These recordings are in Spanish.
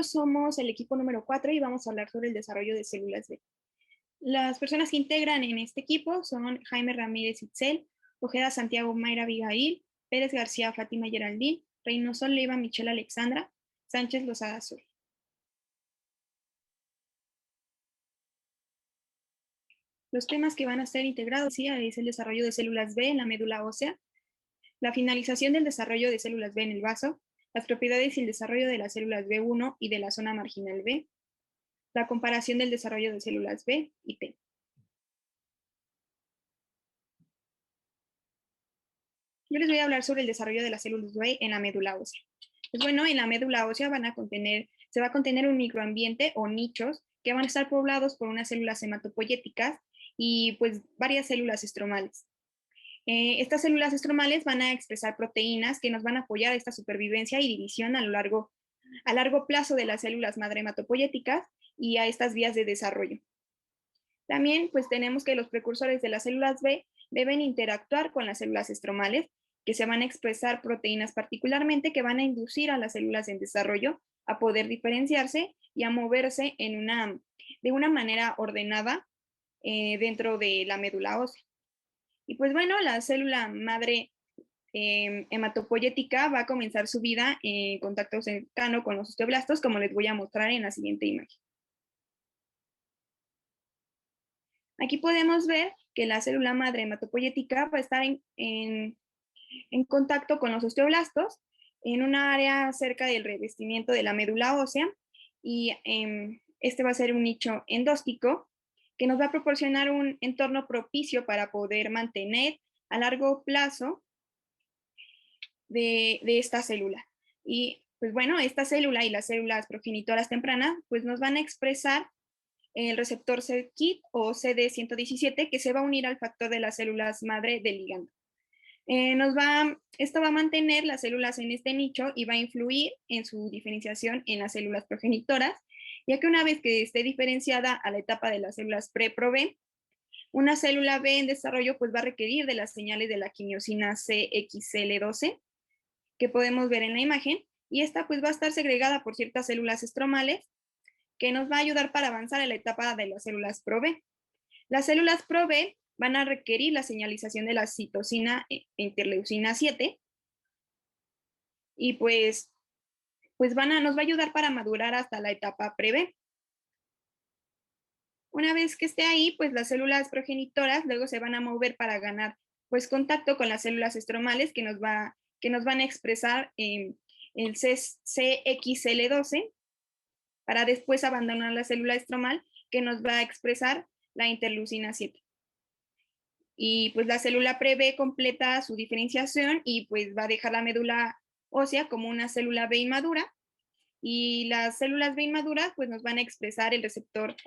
somos el equipo número 4 y vamos a hablar sobre el desarrollo de células B. Las personas que integran en este equipo son Jaime Ramírez Itzel, Ojeda Santiago Mayra Abigail, Pérez García Fátima Geraldine, Reynoso Leiva Michelle Alexandra, Sánchez Lozada Azul. Los temas que van a ser integrados es el desarrollo de células B en la médula ósea, la finalización del desarrollo de células B en el vaso, las propiedades y el desarrollo de las células B1 y de la zona marginal B, la comparación del desarrollo de células B y T. Yo les voy a hablar sobre el desarrollo de las células B en la médula ósea. Pues bueno, en la médula ósea se va a contener un microambiente o nichos que van a estar poblados por unas células hematopoyéticas y pues varias células estromales. Estas células estromales van a expresar proteínas que nos van a apoyar a esta supervivencia y división a largo plazo de las células madre hematopoyéticas y a estas vías de desarrollo. También pues tenemos que los precursores de las células B deben interactuar con las células estromales, que se van a expresar proteínas particularmente que van a inducir a las células en desarrollo a poder diferenciarse y a moverse de una manera ordenada dentro de la médula ósea. Y pues bueno, la célula madre hematopoyética va a comenzar su vida en contacto cercano con los osteoblastos, como les voy a mostrar en la siguiente imagen. Aquí podemos ver que la célula madre hematopoyética va a estar en contacto con los osteoblastos en una área cerca del revestimiento de la médula ósea y este va a ser un nicho endóstico que nos va a proporcionar un entorno propicio para poder mantener a largo plazo de esta célula. Y pues bueno, esta célula y las células progenitoras tempranas pues nos van a expresar el receptor c-KIT o CD117 que se va a unir al factor de las células madre del ligando. Esto va a mantener las células en este nicho y va a influir en su diferenciación en las células progenitoras, ya que una vez que esté diferenciada a la etapa de las células pre-Pro-B, una célula B en desarrollo pues va a requerir de las señales de la quimiosina CXL12 que podemos ver en la imagen, y esta pues va a estar segregada por ciertas células estromales que nos va a ayudar para avanzar en la etapa de las células Pro-B. Las células Pro-B van a requerir la señalización de la citosina interleucina 7 y pues nos va a ayudar para madurar hasta la etapa pre-B. Una vez que esté ahí, pues las células progenitoras luego se van a mover para ganar pues contacto con las células estromales que nos van a expresar el CXL12 para después abandonar la célula estromal que nos va a expresar la interleucina 7. Y pues la célula pre-B completa su diferenciación y pues va a dejar la médula ósea como una célula B inmadura, y las células B inmaduras pues nos van a expresar el receptor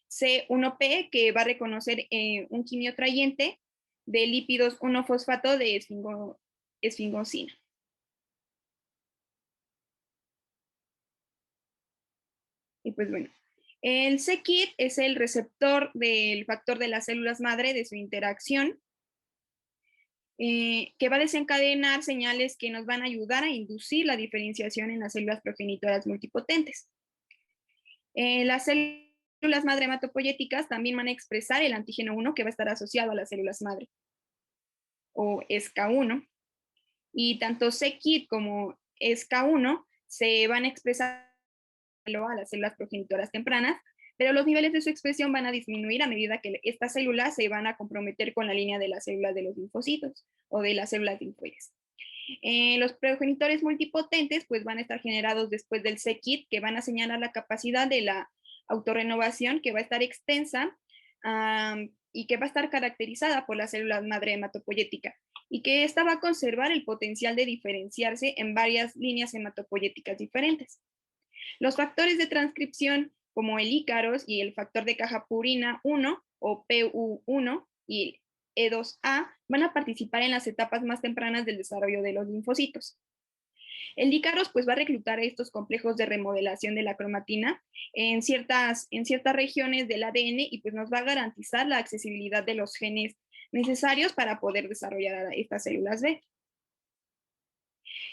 C1P, que va a reconocer un quimiotrayente de lípidos 1-fosfato de esfingosina. Y pues bueno, el c-KIT es el receptor del factor de las células madre de su interacción, que va a desencadenar señales que nos van a ayudar a inducir la diferenciación en las células progenitoras multipotentes. Las células madre hematopoyéticas también van a expresar el antígeno 1 que va a estar asociado a las células madre, o ESCA1, y tanto c-KIT como ESCA1 se van a expresar a las células progenitoras tempranas, pero los niveles de su expresión van a disminuir a medida que estas células se van a comprometer con la línea de las células de los linfocitos o de las células linfoides. Los progenitores multipotentes pues van a estar generados después del c-KIT, que van a señalar la capacidad de la autorrenovación, que va a estar extensa y que va a estar caracterizada por las células madre hematopoyética, y que esta va a conservar el potencial de diferenciarse en varias líneas hematopoyéticas diferentes. Los factores de transcripción como el ícaros y el factor de caja purina 1 o PU1 y E2A van a participar en las etapas más tempranas del desarrollo de los linfocitos. El ícaros pues va a reclutar estos complejos de remodelación de la cromatina en ciertas regiones del ADN y pues nos va a garantizar la accesibilidad de los genes necesarios para poder desarrollar estas células B.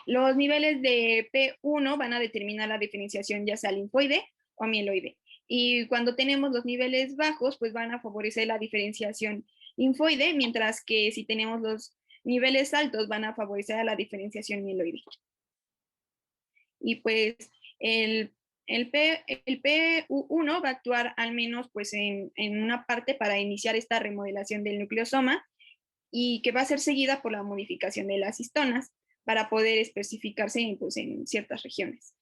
Los niveles de P1 van a determinar la diferenciación ya sea linfoide o mieloide. Y cuando tenemos los niveles bajos, pues van a favorecer la diferenciación linfoide, mientras que si tenemos los niveles altos van a favorecer a la diferenciación mieloide. Y pues el, el PU1 va a actuar al menos pues en una parte para iniciar esta remodelación del nucleosoma y que va a ser seguida por la modificación de las histonas para poder especificarse pues, en ciertas regiones.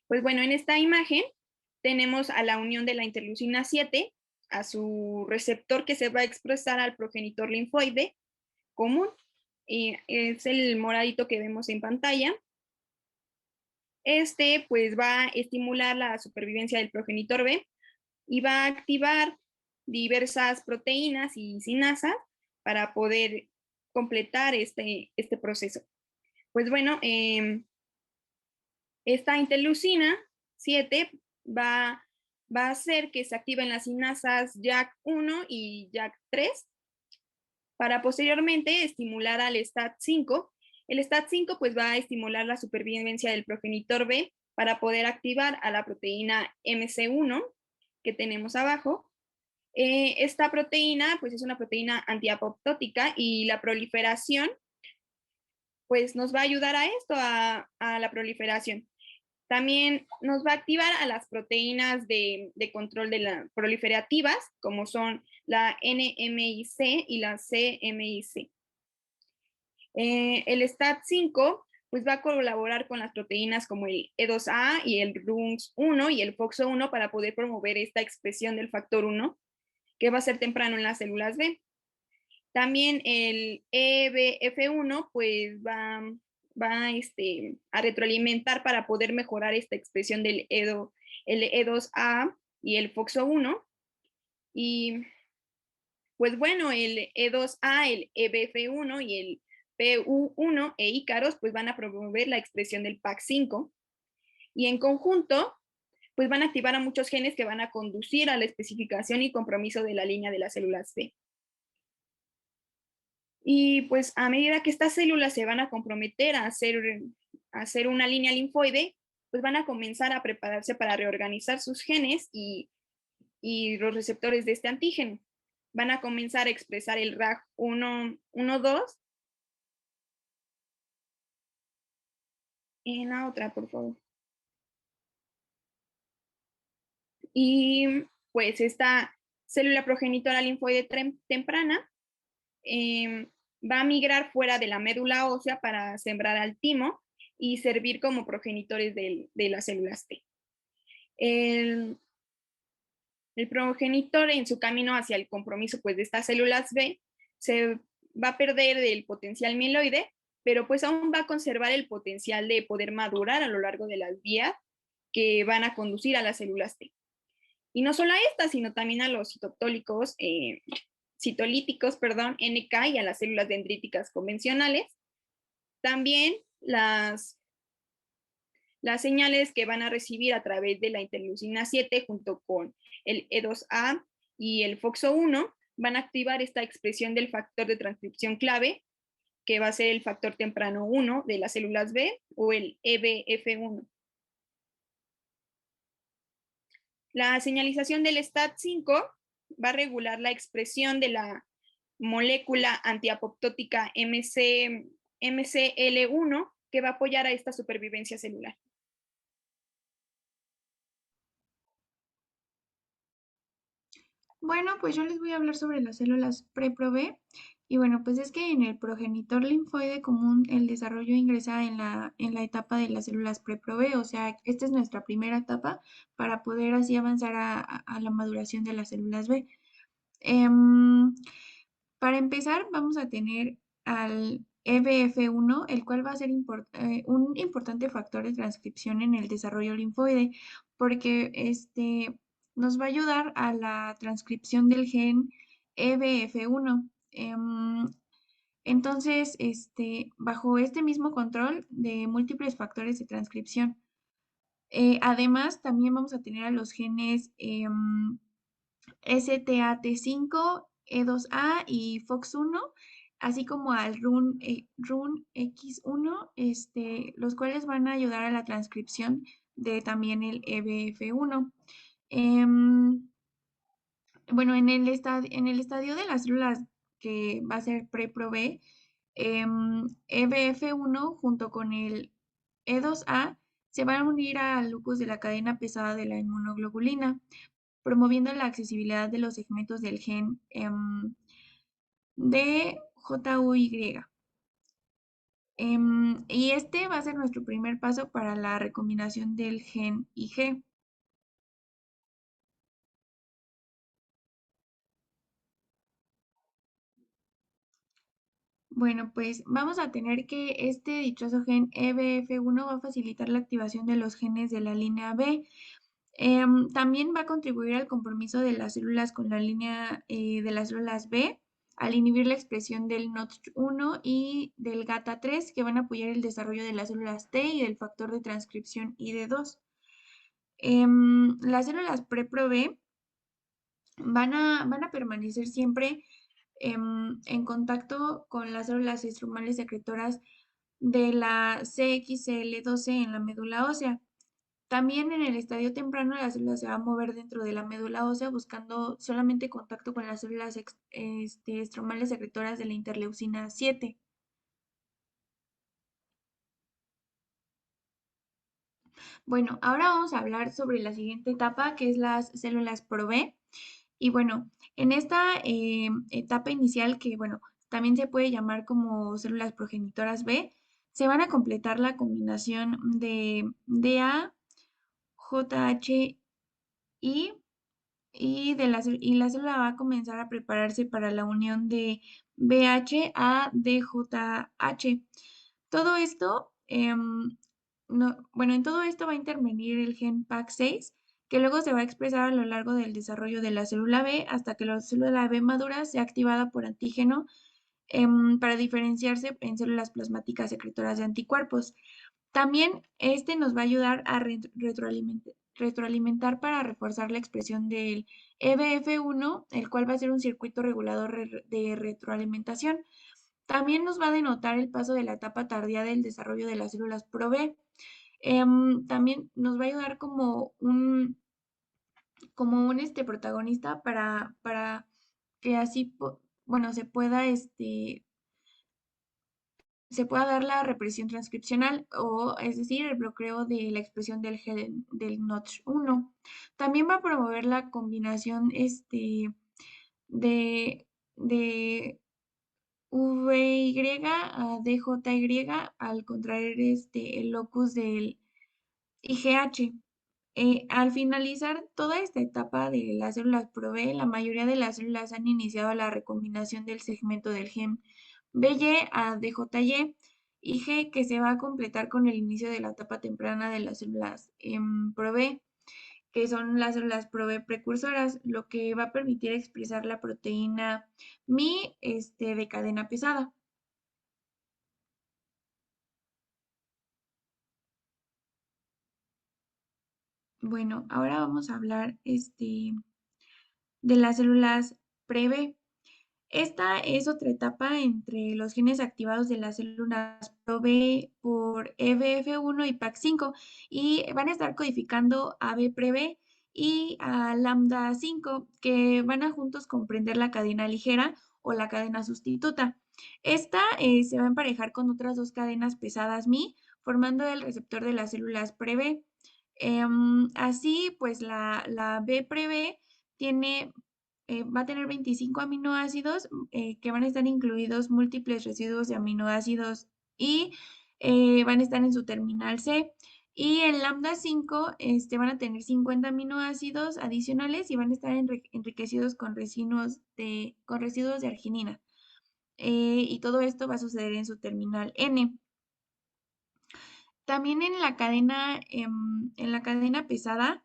Pues bueno, en esta imagen tenemos a la unión de la interleucina 7 a su receptor que se va a expresar al progenitor linfoide común. Y es el moradito que vemos en pantalla. Este pues va a estimular la supervivencia del progenitor B y va a activar diversas proteínas y sinasas para poder completar este proceso. Pues bueno, esta interleucina 7 va, va a hacer que se activen las sinasas JAK1 y JAK3 para posteriormente estimular al STAT5. El STAT5 pues va a estimular la supervivencia del progenitor B para poder activar a la proteína MC1 que tenemos abajo. Esta proteína pues es una proteína antiapoptótica y la proliferación pues nos va a ayudar a esto, a la proliferación. También nos va a activar a las proteínas de control de la proliferativas, como son la NMIC y la CMIC. El STAT5 pues va a colaborar con las proteínas como el E2A y el RUNX1 y el FOXO1 para poder promover esta expresión del factor 1 que va a ser temprano en las células B. También el EBF1 pues va a retroalimentar para poder mejorar esta expresión del el E2A y el FOXO1. Y pues bueno, el E2A, el EBF1 y el PU1 e Ícaros pues van a promover la expresión del PAC5 y en conjunto pues van a activar a muchos genes que van a conducir a la especificación y compromiso de la línea de las células B. Y pues a medida que estas células se van a comprometer a hacer una línea linfoide, pues van a comenzar a prepararse para reorganizar sus genes y los receptores de este antígeno. Van a comenzar a expresar el RAG1, 2. En la otra, por favor. Y pues esta célula progenitora linfoide temprana va a migrar fuera de la médula ósea para sembrar al timo y servir como progenitores de las células T. El, el progenitor en su camino hacia el compromiso pues, de estas células B se va a perder del potencial mieloide, pero pues aún va a conservar el potencial de poder madurar a lo largo de las vías que van a conducir a las células T. Y no solo a estas, sino también a los citolíticos, perdón, NK y a las células dendríticas convencionales. También las señales que van a recibir a través de la interleucina 7 junto con el E2A y el FOXO1 van a activar esta expresión del factor de transcripción clave, que va a ser el factor temprano 1 de las células B o el EBF1. La señalización del STAT5 va a regular la expresión de la molécula antiapoptótica MCL1 que va a apoyar a esta supervivencia celular. Bueno, pues yo les voy a hablar sobre las células pre-Pro-B. Y bueno, pues es que en el progenitor linfoide común el desarrollo ingresa en la etapa de las células pre-Pro-B, o sea, esta es nuestra primera etapa para poder así avanzar a la maduración de las células B. Em, para empezar, vamos a tener al EBF1, el cual va a ser un importante factor de transcripción en el desarrollo linfoide, porque nos va a ayudar a la transcripción del gen EBF1. Entonces, bajo este mismo control de múltiples factores de transcripción. Además, también vamos a tener a los genes STAT5, E2A y FOX1, así como al RUNX1, los cuales van a ayudar a la transcripción de también el EBF1. Bueno, en el estadio de las células que va a ser pre-Pro-B, EBF1 junto con el E2A se van a unir al locus de la cadena pesada de la inmunoglobulina, promoviendo la accesibilidad de los segmentos del gen DJUY. Y este va a ser nuestro primer paso para la recombinación del gen IG. Bueno, pues vamos a tener que este dichoso gen EBF1 va a facilitar la activación de los genes de la línea B. También va a contribuir al compromiso de las células con la línea de las células B al inhibir la expresión del NOTCH1 y del GATA3 que van a apoyar el desarrollo de las células T y del factor de transcripción ID2. Las células pre-Pro-B van a permanecer siempre en contacto con las células estromales secretoras de la CXCL12 en la médula ósea. También en el estadio temprano la célula se va a mover dentro de la médula ósea buscando solamente contacto con las células estromales secretoras de la interleucina 7. Bueno, ahora vamos a hablar sobre la siguiente etapa, que es las células Pro-B. Y bueno, en esta etapa inicial, que bueno, también se puede llamar como células progenitoras B, se van a completar la combinación de DA, JHI y la célula va a comenzar a prepararse para la unión de BH a DJH. Todo esto, bueno, en todo esto va a intervenir el gen PAC6, que luego se va a expresar a lo largo del desarrollo de la célula B hasta que la célula B madura sea activada por antígeno para diferenciarse en células plasmáticas secretoras de anticuerpos. También este nos va a ayudar a retroalimentar para reforzar la expresión del EBF1, el cual va a ser un circuito regulador de retroalimentación. También nos va a denotar el paso de la etapa tardía del desarrollo de las células Pro-B. También nos va a ayudar como un protagonista para que así, bueno, se pueda dar la represión transcripcional o es decir, el bloqueo de la expresión del gen del NOTCH1. También va a promover la combinación de, de VY a DJY al contraer el locus del IGH. Al finalizar toda esta etapa de las células Pro-B, la mayoría de las células han iniciado la recombinación del segmento del gen BY a DJY y G que se va a completar con el inicio de la etapa temprana de las células Pro-B, que son las células Pro-B precursoras, lo que va a permitir expresar la proteína Mi de cadena pesada. Bueno, ahora vamos a hablar de las células pre-B. Esta es otra etapa entre los genes activados de las células Pro-B por EBF1 y PAC5 y van a estar codificando a B pre-B y a lambda 5 que van a juntos comprender la cadena ligera o la cadena sustituta. Esta se va a emparejar con otras dos cadenas pesadas Mi formando el receptor de las células pre-B. Así, pues la B pre-B va a tener 25 aminoácidos que van a estar incluidos múltiples residuos de aminoácidos y van a estar en su terminal C. Y en lambda 5 van a tener 50 aminoácidos adicionales y van a estar enriquecidos con residuos de arginina. Y todo esto va a suceder en su terminal N. También en la cadena pesada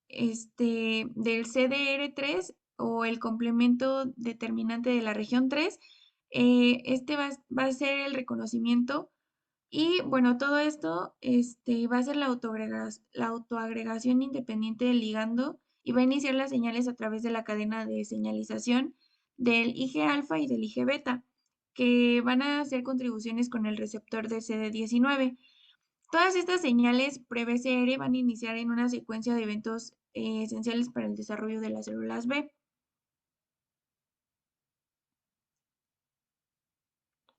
del CDR3 o el complemento determinante de la región 3, va a ser el reconocimiento y bueno, todo esto va a ser la autoagregación independiente del ligando y va a iniciar las señales a través de la cadena de señalización del IG alfa y del IG beta. que van a hacer contribuciones con el receptor de CD19. Todas estas señales pre-BCR van a iniciar en una secuencia de eventos esenciales para el desarrollo de las células B.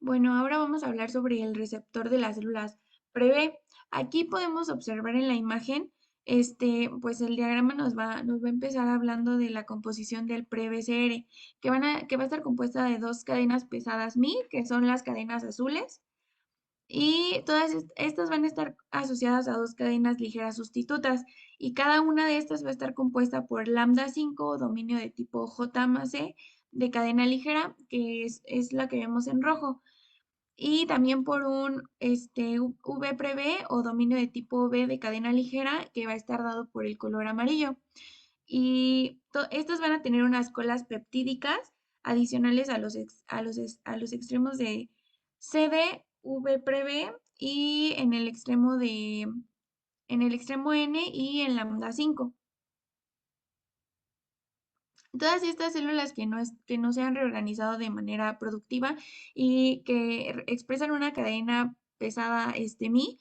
Bueno, ahora vamos a hablar sobre el receptor de las células pre-B. Aquí podemos observar en la imagen, pues el diagrama nos va a empezar hablando de la composición del pre-BCR, que va a estar compuesta de dos cadenas pesadas Mi, que son las cadenas azules, y todas estas van a estar asociadas a dos cadenas ligeras sustitutas, y cada una de estas va a estar compuesta por lambda 5, dominio de tipo J más E, de cadena ligera, que es la que vemos en rojo, y también por un V pre B o dominio de tipo B de cadena ligera, que va a estar dado por el color amarillo. Y estas van a tener unas colas peptídicas adicionales a los extremos de CD, V pre B y en el extremo N y en lambda 5. Todas estas células que no se han reorganizado de manera productiva y que expresan una cadena pesada Mi,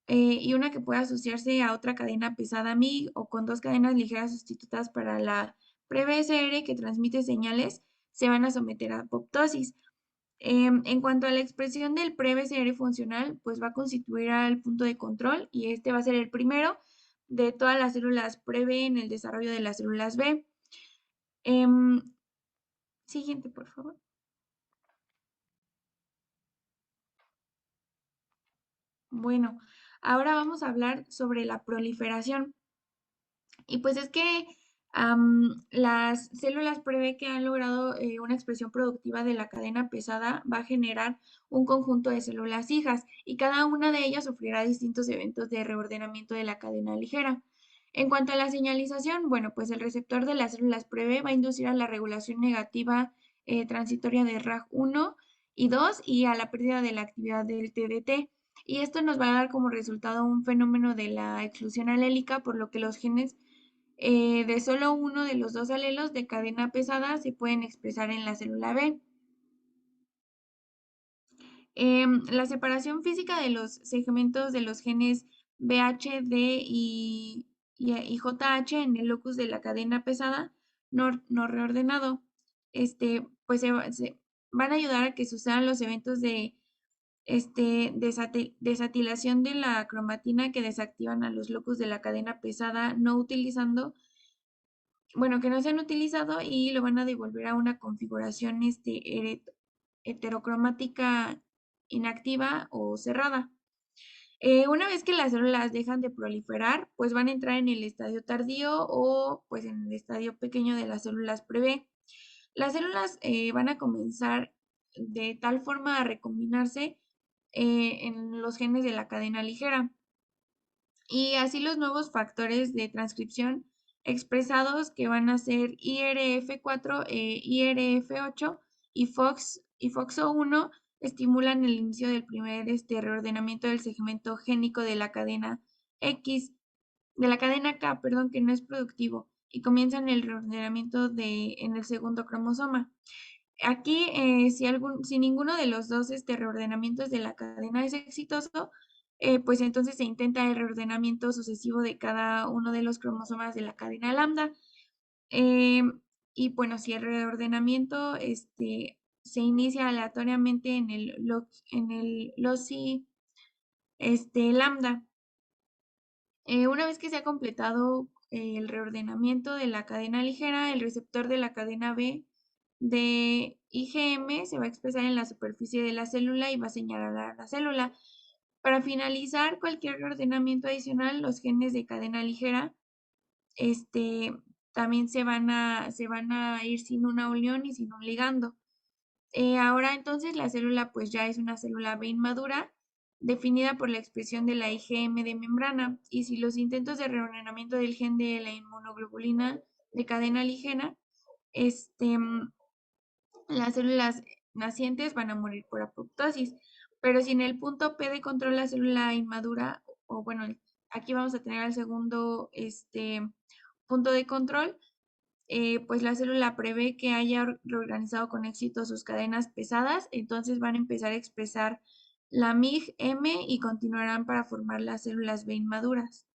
y una que puede asociarse a otra cadena pesada Mi o con dos cadenas ligeras sustitutas para la pre-BCR que transmite señales, se van a someter a apoptosis. En cuanto a la expresión del pre-BCR funcional, pues va a constituir al punto de control y este va a ser el primero de todas las células pre-B en el desarrollo de las células B. Em, Siguiente, por favor. Bueno, ahora vamos a hablar sobre la proliferación. Y pues es que las células prevé que han logrado una expresión productiva de la cadena pesada va a generar un conjunto de células hijas y cada una de ellas sufrirá distintos eventos de reordenamiento de la cadena ligera. En cuanto a la señalización, bueno, pues el receptor de las células prevé va a inducir a la regulación negativa transitoria de RAG1 y 2 y a la pérdida de la actividad del TDT. Y esto nos va a dar como resultado un fenómeno de la exclusión alélica, por lo que los genes de solo uno de los dos alelos de cadena pesada se pueden expresar en la célula B. La separación física de los segmentos de los genes BH, D y JH en el locus de la cadena pesada no reordenado, pues van a ayudar a que sucedan los eventos de desatilación de la cromatina que desactivan a los locus de la cadena pesada no utilizando, bueno, que no se han utilizado y lo van a devolver a una configuración heterocromática inactiva o cerrada. Una vez que las células dejan de proliferar, pues van a entrar en el estadio tardío o pues en el estadio pequeño de las células pre-B. Las células van a comenzar de tal forma a recombinarse en los genes de la cadena ligera. Y así los nuevos factores de transcripción expresados que van a ser IRF4, IRF8 y FOXO1 estimulan el inicio del primer reordenamiento del segmento génico de la cadena de la cadena K, perdón, que no es productivo, y comienzan el reordenamiento en el segundo cromosoma. Aquí, si ninguno de los dos reordenamientos de la cadena es exitoso, pues entonces se intenta el reordenamiento sucesivo de cada uno de los cromosomas de la cadena lambda. Y bueno, si el reordenamiento se inicia aleatoriamente en el loci lambda. Una vez que se ha completado el reordenamiento de la cadena ligera, el receptor de la cadena B de IgM se va a expresar en la superficie de la célula y va a señalar a la célula. Para finalizar cualquier reordenamiento adicional, los genes de cadena ligera también se van a ir sin una unión y sin un ligando. Ahora entonces la célula pues ya es una célula B inmadura definida por la expresión de la IgM de membrana, y si los intentos de reordenamiento del gen de la inmunoglobulina de cadena ligera, las células nacientes van a morir por apoptosis. Pero si en el punto P de control la célula inmadura, o bueno, aquí vamos a tener el segundo punto de control, pues la célula prevé que haya reorganizado con éxito sus cadenas pesadas, entonces van a empezar a expresar la MIG-M y continuarán para formar las células B inmaduras.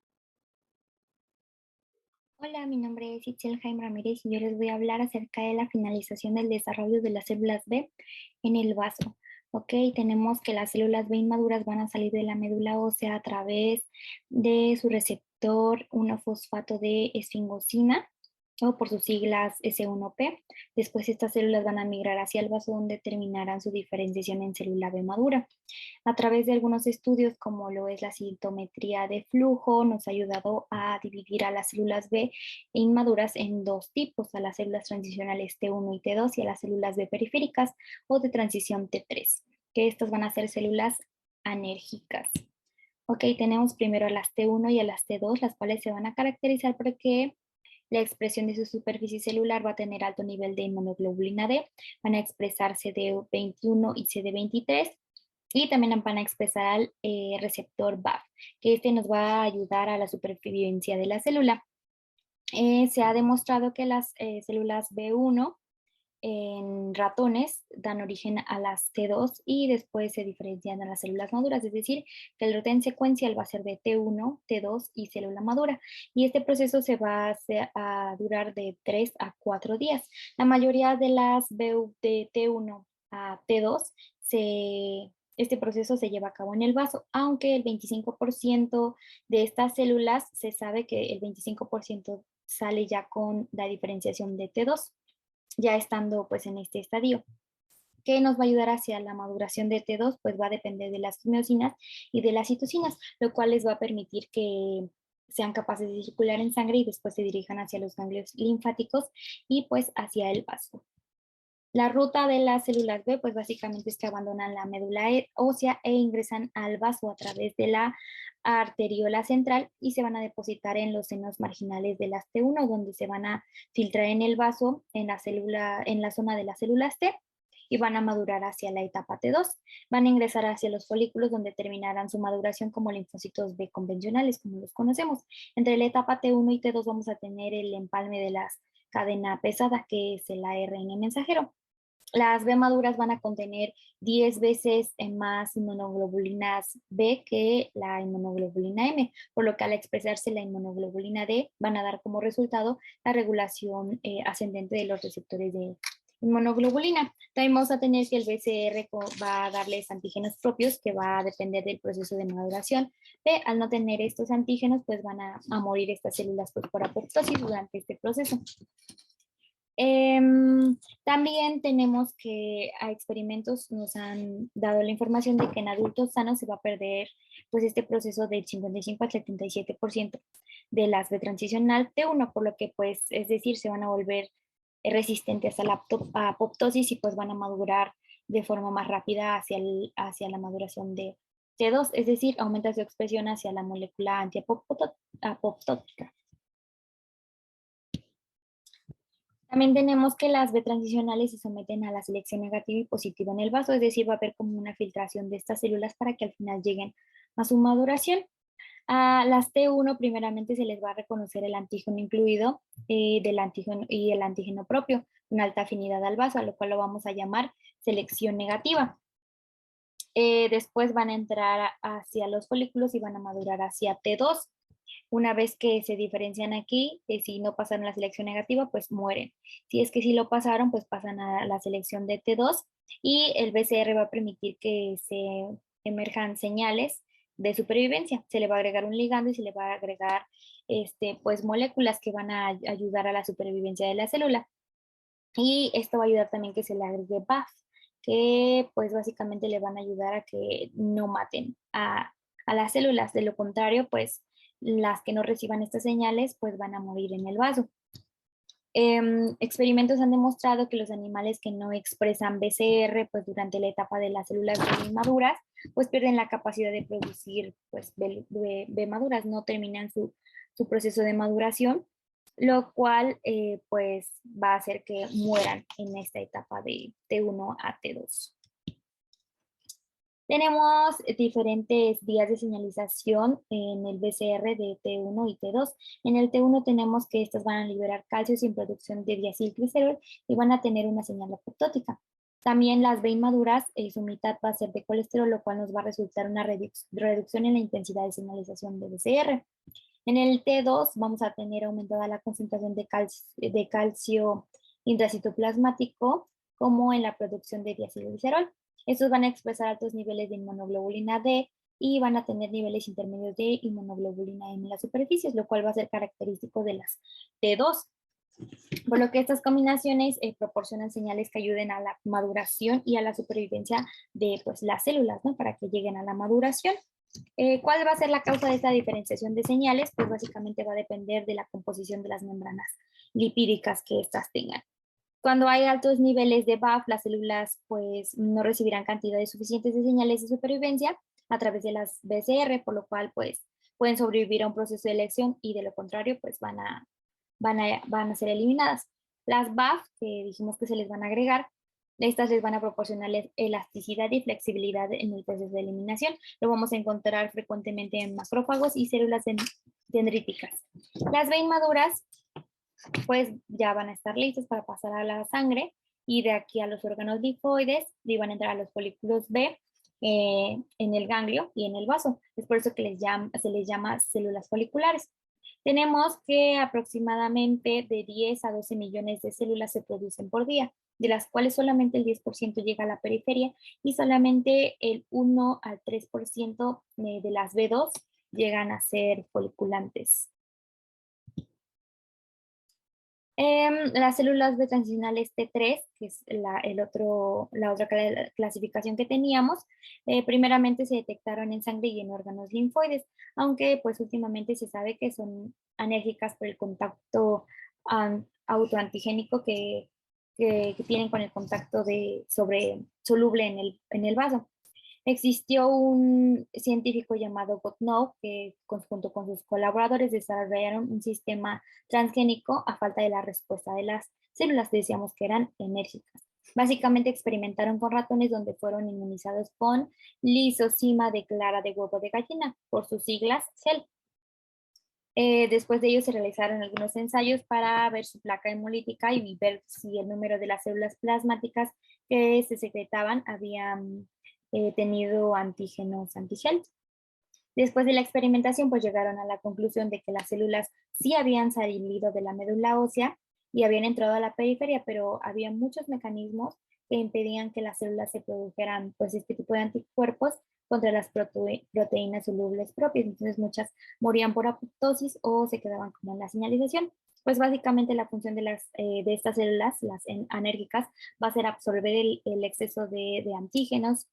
Hola, mi nombre es Itzel Jaime Ramírez y yo les voy a hablar acerca de la finalización del desarrollo de las células B en el vaso. Ok, tenemos que las células B inmaduras van a salir de la médula ósea a través de su receptor 1-fosfato de esfingosina o por sus siglas S1P. Después estas células van a migrar hacia el vaso donde terminarán su diferenciación en célula B madura. A través de algunos estudios, como lo es la sintometría de flujo, nos ha ayudado a dividir a las células B inmaduras en dos tipos, a las células transicionales T1 y T2 y a las células B periféricas o de transición T3, que estas van a ser células anérgicas. Ok, tenemos primero a las T1 y a las T2, las cuales se van a caracterizar porque la expresión de su superficie celular va a tener alto nivel de inmunoglobulina D, van a expresar CD21 y CD23 y también van a expresar al receptor BAF, que este nos va a ayudar a la supervivencia de la célula. Se ha demostrado que las células B1 en ratones dan origen a las T2 y después se diferencian a las células maduras, es decir, que el orden secuencial va a ser de T1, T2 y célula madura. Y este proceso se va a durar de 3 a 4 días. La mayoría de las BU de T1 a T2 este proceso se lleva a cabo en el vaso, aunque el 25% de estas células se sabe que el 25% sale ya con la diferenciación de T2 ya estando pues en este estadio. ¿Qué nos va a ayudar hacia la maduración de T2? Pues va a depender de las miocinas y de las citocinas, lo cual les va a permitir que sean capaces de circular en sangre y después se dirijan hacia los ganglios linfáticos y pues hacia el vaso. La ruta de las células B, pues básicamente es que abandonan la médula ósea e ingresan al vaso a través de la arteriola central y se van a depositar en los senos marginales de las T1, donde se van a filtrar en el vaso, en la zona de las células T y van a madurar hacia la etapa T2. Van a ingresar hacia los folículos donde terminarán su maduración como linfocitos B convencionales, como los conocemos. Entre la etapa T1 y T2 vamos a tener el empalme de la cadena pesada, que es el ARN mensajero. Las B maduras van a contener 10 veces más inmunoglobulinas B que la inmunoglobulina M, por lo que al expresarse la inmunoglobulina D van a dar como resultado la regulación ascendente de los receptores de inmunoglobulina. También vamos a tener que el BCR va a darles antígenos propios que va a depender del proceso de maduración. B, al no tener estos antígenos, pues van a morir estas células pues, por apoptosis durante este proceso. También tenemos que a experimentos nos han dado la información de que en adultos sanos se va a perder pues este proceso del 55 al 77% de las de transicional T1, por lo que pues es decir, se van a volver resistentes a la apoptosis y pues van a madurar de forma más rápida hacia la maduración de T2, es decir, aumenta su expresión hacia la molécula antiapoptótica. También tenemos que las B transicionales se someten a la selección negativa y positiva en el vaso, es decir, va a haber como una filtración de estas células para que al final lleguen a su maduración. A las T1 primeramente se les va a reconocer el antígeno incluido del antígeno y el antígeno propio, una alta afinidad al vaso, a lo cual lo vamos a llamar selección negativa. Después van a entrar hacia los folículos y van a madurar hacia T2. Una vez que se diferencian aquí, si no pasaron la selección negativa, pues mueren. Si es que sí lo pasaron, pues pasan a la selección de T2 y el BCR va a permitir que se emerjan señales de supervivencia. Se le va a agregar un ligando y se le va a agregar pues, moléculas que van a ayudar a la supervivencia de la célula. Y esto va a ayudar también que se le agregue BAF, que pues básicamente le van a ayudar a que no maten a las células. De lo contrario, pues las que no reciban estas señales pues van a morir en el vaso. Experimentos han demostrado que los animales que no expresan BCR pues durante la etapa de las células B maduras pues pierden la capacidad de producir pues B maduras, no terminan su proceso de maduración, lo cual pues va a hacer que mueran en esta etapa de T1 a T2. Tenemos diferentes vías de señalización en el BCR de T1 y T2. En el T1 tenemos que estas van a liberar calcio sin producción de diacilglicerol y van a tener una señal apoptótica. También las B inmaduras, su mitad va a ser de colesterol, lo cual nos va a resultar una reducción en la intensidad de señalización de BCR. En el T2 vamos a tener aumentada la concentración de calcio intracitoplasmático, como en la producción de diacilglicerol. Estos van a expresar altos niveles de inmunoglobulina D y van a tener niveles intermedios de inmunoglobulina M en las superficies, lo cual va a ser característico de las T2. Por lo que estas combinaciones proporcionan señales que ayuden a la maduración y a la supervivencia de pues, las células, ¿no? Para que lleguen a la maduración. ¿Cuál va a ser la causa de esta diferenciación de señales? Pues básicamente va a depender de la composición de las membranas lipídicas que éstas tengan. Cuando hay altos niveles de BAF, las células pues no recibirán cantidades suficientes de señales de supervivencia a través de las BCR, por lo cual pues pueden sobrevivir a un proceso de elección y de lo contrario pues van a ser eliminadas. Las BAF, que dijimos que se les van a agregar, estas les van a proporcionar elasticidad y flexibilidad en el proceso de eliminación. Lo vamos a encontrar frecuentemente en macrófagos y células dendríticas. Las B inmaduras pues ya van a estar listas para pasar a la sangre y de aquí a los órganos linfoides y van a entrar a los folículos B en el ganglio y en el vaso. Es por eso que se les llama células foliculares. Tenemos que aproximadamente de 10 a 12 millones de células se producen por día, de las cuales solamente el 10% llega a la periferia y solamente el 1 al 3% de las B2 llegan a ser foliculantes. Las células B transicionales T3, que es la otra clasificación que teníamos, primeramente se detectaron en sangre y en órganos linfoides, aunque pues últimamente se sabe que son anérgicas por el contacto autoantigénico que tienen con el contacto soluble en el vaso. Existió un científico llamado Gottnow que junto con sus colaboradores desarrollaron un sistema transgénico a falta de la respuesta de las células que decíamos que eran enérgicas. Básicamente experimentaron con ratones donde fueron inmunizados con lisozima de clara de huevo de gallina, por sus siglas CEL. Después de ello se realizaron algunos ensayos para ver su placa hemolítica y ver si el número de las células plasmáticas que se secretaban habían tenido antígenos anti-Shell. Después de la experimentación, pues llegaron a la conclusión de que las células sí habían salido de la médula ósea y habían entrado a la periferia, pero había muchos mecanismos que impedían que las células se produjeran pues este tipo de anticuerpos contra las proteínas solubles propias. Entonces muchas morían por apoptosis o se quedaban como en la señalización. Pues básicamente la función de estas células, las anérgicas, va a ser absorber el exceso de antígenos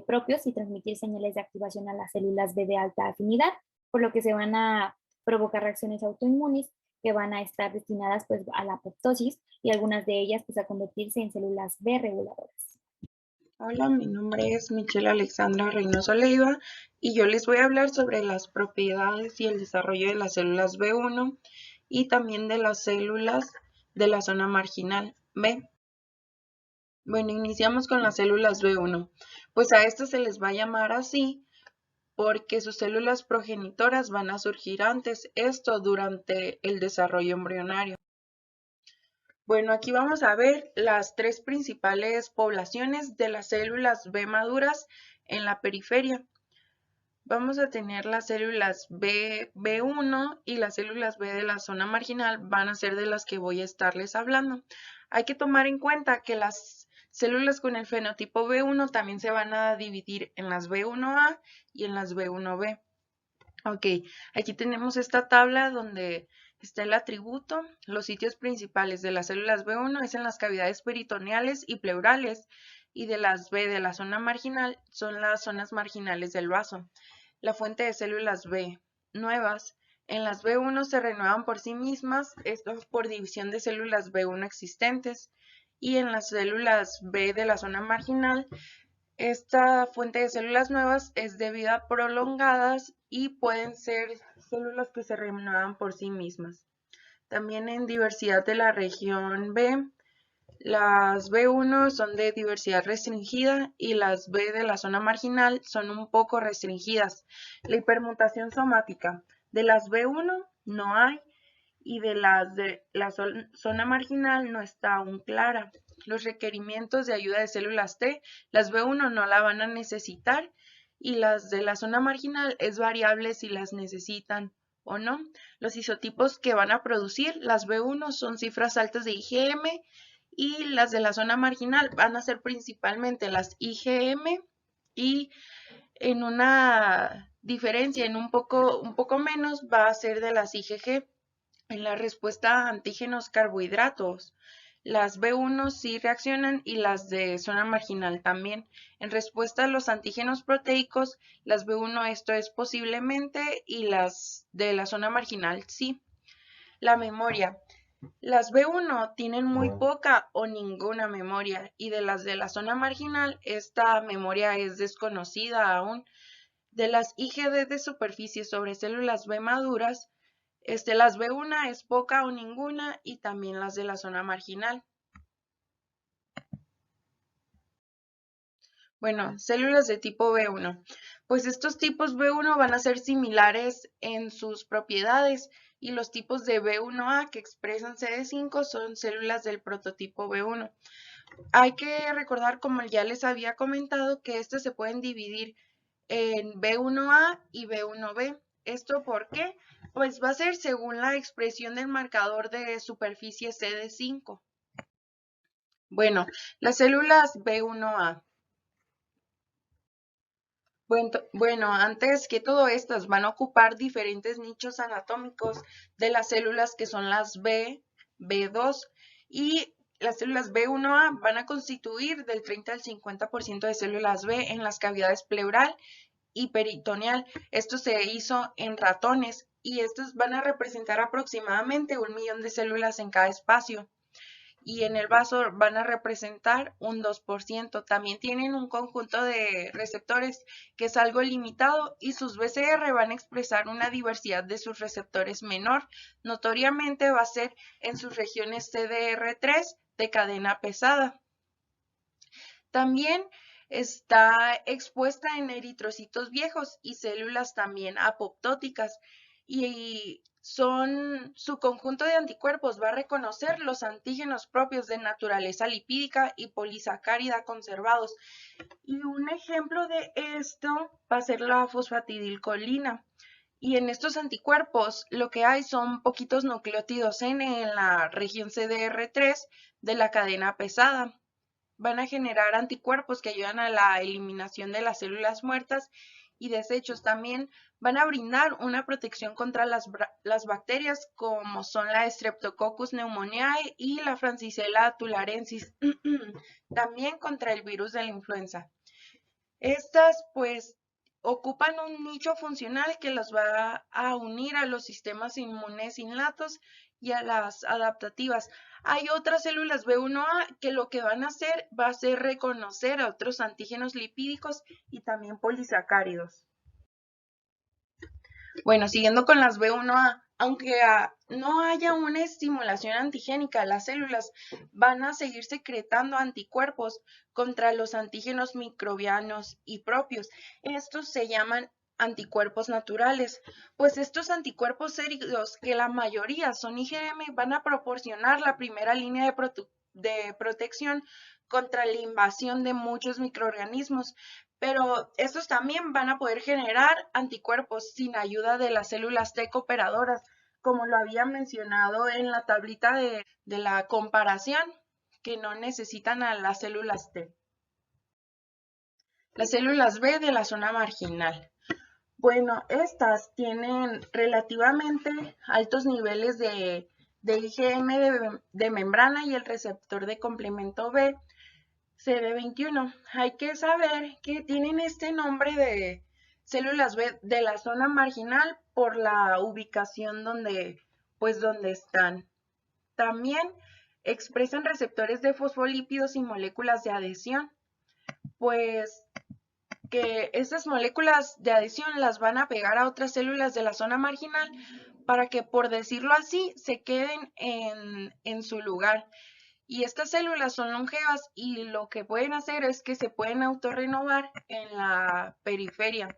propios y transmitir señales de activación a las células B de alta afinidad, por lo que se van a provocar reacciones autoinmunes que van a estar destinadas pues a la apoptosis y algunas de ellas pues a convertirse en células B reguladoras. Hola, mi nombre es Michelle Alexandra Reynoso Leiva y yo les voy a hablar sobre las propiedades y el desarrollo de las células B1 y también de las células de la zona marginal B. Bueno, iniciamos con las células B1. Pues a estas se les va a llamar así porque sus células progenitoras van a surgir antes, esto durante el desarrollo embrionario. Bueno, aquí vamos a ver las tres principales poblaciones de las células B maduras en la periferia. Vamos a tener las células B1 y las células B de la zona marginal van a ser de las que voy a estarles hablando. Hay que tomar en cuenta que las células con el fenotipo B1 también se van a dividir en las B1A y en las B1B. Ok, aquí tenemos esta tabla donde está el atributo. Los sitios principales de las células B1 es en las cavidades peritoneales y pleurales, y de las B de la zona marginal son las zonas marginales del vaso. La fuente de células B nuevas. En las B1 se renuevan por sí mismas, esto es por división de células B1 existentes, y en las células B de la zona marginal esta fuente de células nuevas es de vida prolongadas y pueden ser células que se renuevan por sí mismas. También en diversidad de la región B Las B1 son de diversidad restringida y las B de la zona marginal son un poco restringidas. La hipermutación somática de las B1 no hay y de las de la zona marginal no está aún clara. Los requerimientos de ayuda de células T, las B1 no la van a necesitar y las de la zona marginal es variable si las necesitan o no. Los isotipos que van a producir las B1 son cifras altas de IgM y las de la zona marginal van a ser principalmente las IgM y en una diferencia, en un poco menos, va a ser de las IgG. En la respuesta a antígenos carbohidratos, las B1 sí reaccionan y las de zona marginal también. En respuesta a los antígenos proteicos, las B1 esto es posiblemente y las de la zona marginal sí. La memoria. Las B1 tienen muy poca o ninguna memoria y de las de la zona marginal esta memoria es desconocida aún. De las IgD de superficie sobre células B maduras, las B1 es poca o ninguna y también las de la zona marginal. Bueno, células de tipo B1. Pues estos tipos B1 van a ser similares en sus propiedades y los tipos de B1A que expresan CD5 son células del prototipo B1. Hay que recordar, como ya les había comentado, que estas se pueden dividir en B1A y B1B. ¿Esto por qué? Pues va a ser según la expresión del marcador de superficie CD5. Bueno, las células B1A. Bueno, antes que todo estas van a ocupar diferentes nichos anatómicos de las células que son las B, B2 y las células B1A van a constituir del 30 al 50% de células B en las cavidades pleural y peritoneal. Esto se hizo en ratones y estos van a representar aproximadamente 1 millón de células en cada espacio. Y en el vaso van a representar un 2%. También tienen un conjunto de receptores que es algo limitado y sus BCR van a expresar una diversidad de sus receptores menor. Notoriamente va a ser en sus regiones CDR3 de cadena pesada. También está expuesta en eritrocitos viejos y células también apoptóticas y su conjunto de anticuerpos va a reconocer los antígenos propios de naturaleza lipídica y polisacárida conservados. Y un ejemplo de esto va a ser la fosfatidilcolina. Y en estos anticuerpos lo que hay son poquitos nucleótidos N en la región CDR3 de la cadena pesada. Van a generar anticuerpos que ayudan a la eliminación de las células muertas y desechos. También van a brindar una protección contra las bacterias como son la Streptococcus pneumoniae y la Francisella tularensis. También contra el virus de la influenza. Estas pues ocupan un nicho funcional que los va a unir a los sistemas inmunes innatos y a las adaptativas. Hay otras células B1A que lo que van a hacer va a ser reconocer a otros antígenos lipídicos y también polisacáridos. Bueno, siguiendo con las B1A, aunque no haya una estimulación antigénica, las células van a seguir secretando anticuerpos contra los antígenos microbianos y propios. Estos se llaman anticuerpos naturales, pues estos anticuerpos séridos, que la mayoría son IgM, van a proporcionar la primera línea de protección contra la invasión de muchos microorganismos, pero estos también van a poder generar anticuerpos sin ayuda de las células T cooperadoras, como lo había mencionado en la tablita de la comparación, que no necesitan a las células T. Las células B de la zona marginal. Bueno, estas tienen relativamente altos niveles de IgM de membrana y el receptor de complemento B, CD21. Hay que saber que tienen este nombre de células B de la zona marginal por la ubicación donde están. También expresan receptores de fosfolípidos y moléculas de adhesión, pues que estas moléculas de adhesión las van a pegar a otras células de la zona marginal para que, por decirlo así, se queden en su lugar. Y estas células son longevas y lo que pueden hacer es que se pueden autorrenovar en la periferia.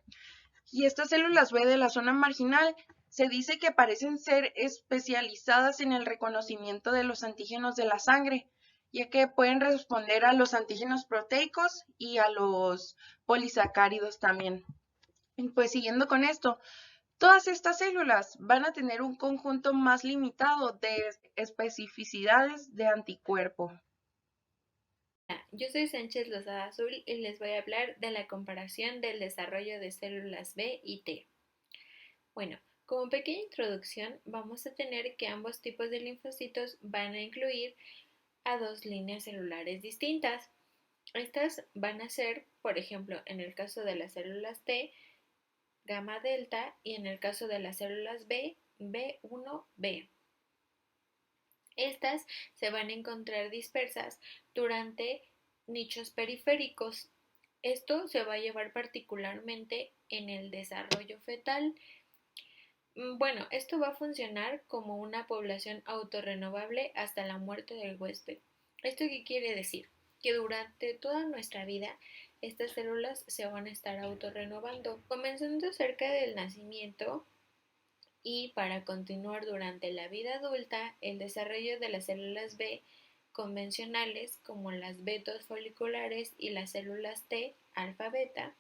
Y estas células B de la zona marginal se dice que parecen ser especializadas en el reconocimiento de los antígenos de la sangre, ya que pueden responder a los antígenos proteicos y a los polisacáridos también. Y pues siguiendo con esto, todas estas células van a tener un conjunto más limitado de especificidades de anticuerpo. Yo soy Sánchez Lozada Azul y les voy a hablar de la comparación del desarrollo de células B y T. Bueno, como pequeña introducción, vamos a tener que ambos tipos de linfocitos van a incluir a dos líneas celulares distintas. Estas van a ser, por ejemplo, en el caso de las células T, gamma delta, y en el caso de las células B, B1B. Estas se van a encontrar dispersas durante nichos periféricos. Esto se va a llevar particularmente en el desarrollo fetal. Bueno, esto va a funcionar como una población autorrenovable hasta la muerte del huésped. ¿Esto qué quiere decir? Que durante toda nuestra vida estas células se van a estar autorrenovando, comenzando cerca del nacimiento. Y para continuar durante la vida adulta, el desarrollo de las células B convencionales, como las B2 foliculares y las células T alfa-beta,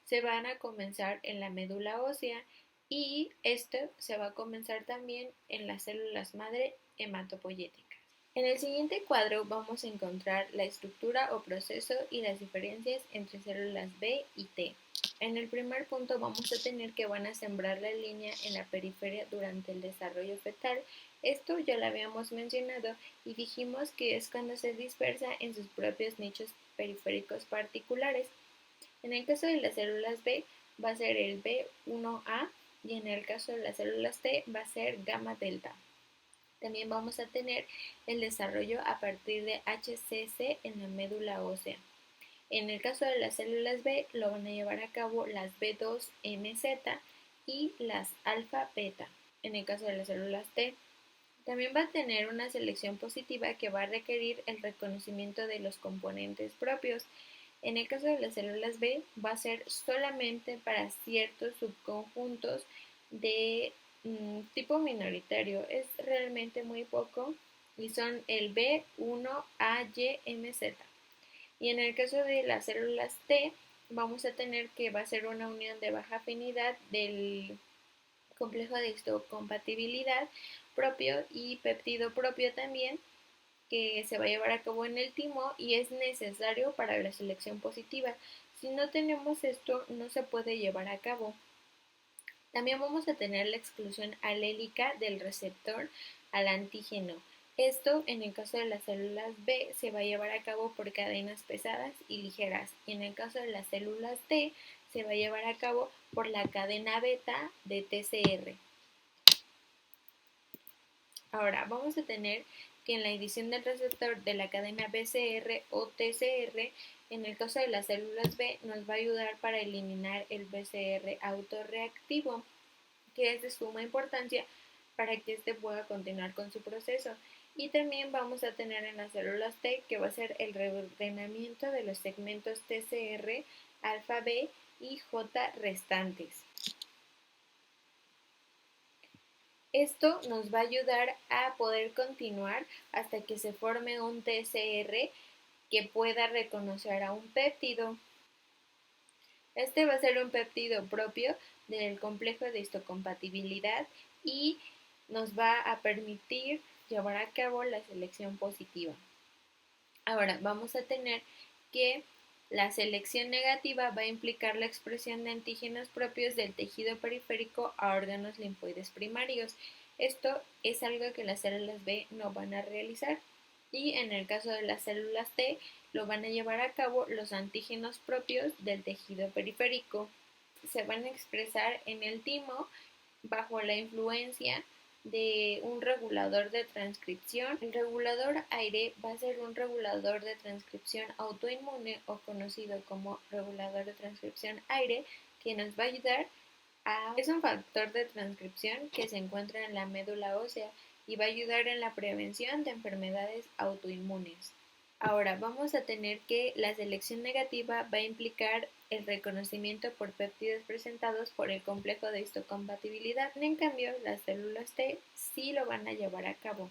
se van a comenzar en la médula ósea y esto se va a comenzar también en las células madre hematopoyéticas. En el siguiente cuadro vamos a encontrar la estructura o proceso y las diferencias entre células B y T. En el primer punto vamos a tener que van a sembrar la línea en la periferia durante el desarrollo fetal. Esto ya lo habíamos mencionado y dijimos que es cuando se dispersa en sus propios nichos periféricos particulares. En el caso de las células B va a ser el B1A y en el caso de las células T va a ser gamma delta. También vamos a tener el desarrollo a partir de HCC en la médula ósea. En el caso de las células B lo van a llevar a cabo las B2MZ y las alfa-beta. En el caso de las células T, también va a tener una selección positiva que va a requerir el reconocimiento de los componentes propios. En el caso de las células B va a ser solamente para ciertos subconjuntos de tipo minoritario. Es realmente muy poco y son el B1AYMZ. Y en el caso de las células T, vamos a tener que va a ser una unión de baja afinidad del complejo de histocompatibilidad propio y péptido propio también, que se va a llevar a cabo en el timo y es necesario para la selección positiva. Si no tenemos esto, no se puede llevar a cabo. También vamos a tener la exclusión alélica del receptor al antígeno. Esto, en el caso de las células B, se va a llevar a cabo por cadenas pesadas y ligeras, y en el caso de las células T, se va a llevar a cabo por la cadena beta de TCR. Ahora, vamos a tener que en la edición del receptor de la cadena BCR o TCR, en el caso de las células B, nos va a ayudar para eliminar el BCR autorreactivo, que es de suma importancia para que éste pueda continuar con su proceso. Y también vamos a tener en las células T, que va a ser el reordenamiento de los segmentos TCR, alfa B y J restantes. Esto nos va a ayudar a poder continuar hasta que se forme un TCR que pueda reconocer a un péptido. Este va a ser un péptido propio del complejo de histocompatibilidad y nos va a permitir llevar a cabo la selección positiva. Ahora vamos a tener que la selección negativa va a implicar la expresión de antígenos propios del tejido periférico a órganos linfoides primarios. Esto es algo que las células B no van a realizar. Y en el caso de las células T, lo van a llevar a cabo los antígenos propios del tejido periférico. Se van a expresar en el timo bajo la influencia de un regulador de transcripción. El regulador aire va a ser un regulador de transcripción autoinmune o conocido como regulador de transcripción aire, que nos va a ayudar a... Es un factor de transcripción que se encuentra en la médula ósea y va a ayudar en la prevención de enfermedades autoinmunes. Ahora vamos a tener que la selección negativa va a implicar el reconocimiento por péptidos presentados por el complejo de histocompatibilidad. En cambio, las células T sí lo van a llevar a cabo.